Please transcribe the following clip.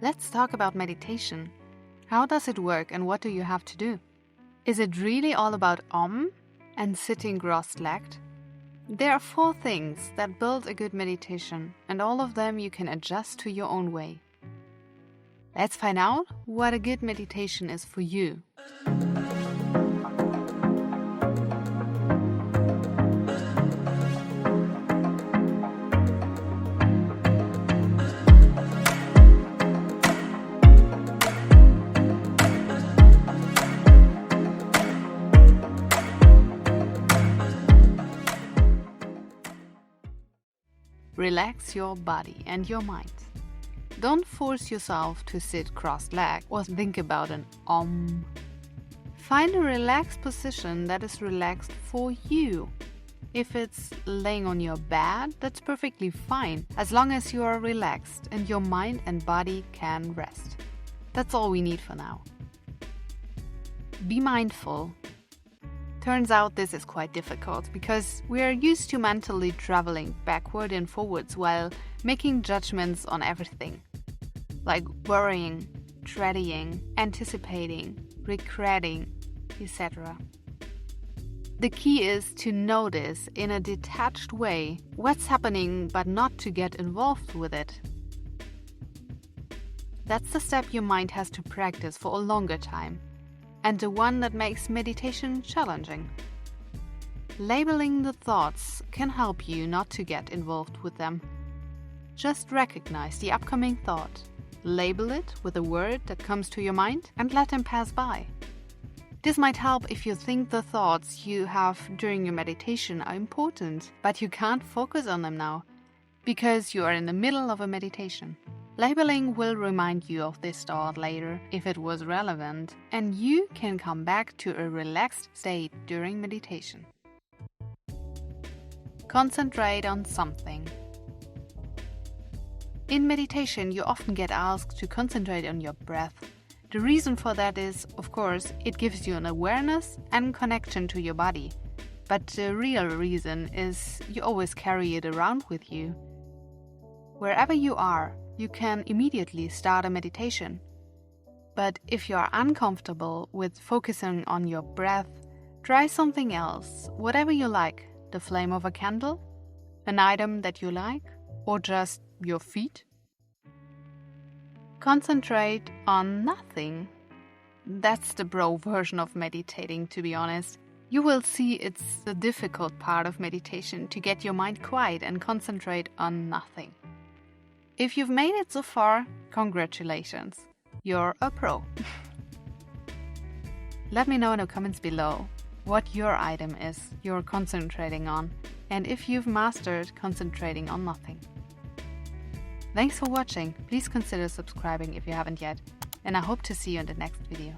Let's talk about meditation. How does it work and what do you have to do? Is it really all about and sitting cross-legged? There are 4 things that build a good meditation, and all of them you can adjust to your own way. Let's find out what a good meditation is for you. Relax your body and your mind. Don't force yourself to sit cross-legged or think about an Find a relaxed position that is relaxed for you. If it's laying on your bed, that's perfectly fine, as long as you are relaxed and your mind and body can rest. That's all we need for now. Be mindful. Turns out this is quite difficult because we are used to mentally traveling backward and forwards while making judgments on everything, like worrying, dreading, anticipating, regretting, etc. The key is to notice in a detached way what's happening but not to get involved with it. That's the step your mind has to practice for a longer time, and the one that makes meditation challenging. Labeling the thoughts can help you not to get involved with them. Just recognize the upcoming thought, label it with a word that comes to your mind, and let them pass by. This might help if you think the thoughts you have during your meditation are important, but you can't focus on them now, because you are in the middle of a meditation. Labeling will remind you of this thought later if it was relevant, and you can come back to a relaxed state during meditation. Concentrate on something. In meditation, you often get asked to concentrate on your breath. The reason for that is, of course, it gives you an awareness and connection to your body. But the real reason is you always carry it around with you. Wherever you are, you can immediately start a meditation. But if you are uncomfortable with focusing on your breath, try something else, whatever you like. The flame of a candle, an item that you like, or just your feet. Concentrate on nothing. That's the bro version of meditating, to be honest. You will see it's the difficult part of meditation to get your mind quiet and concentrate on nothing. If you've made it so far, congratulations. You're a pro. Let me know in the comments below what your item is you're concentrating on, and if you've mastered concentrating on nothing. Thanks for watching. Please consider subscribing if you haven't yet, and I hope to see you in the next video.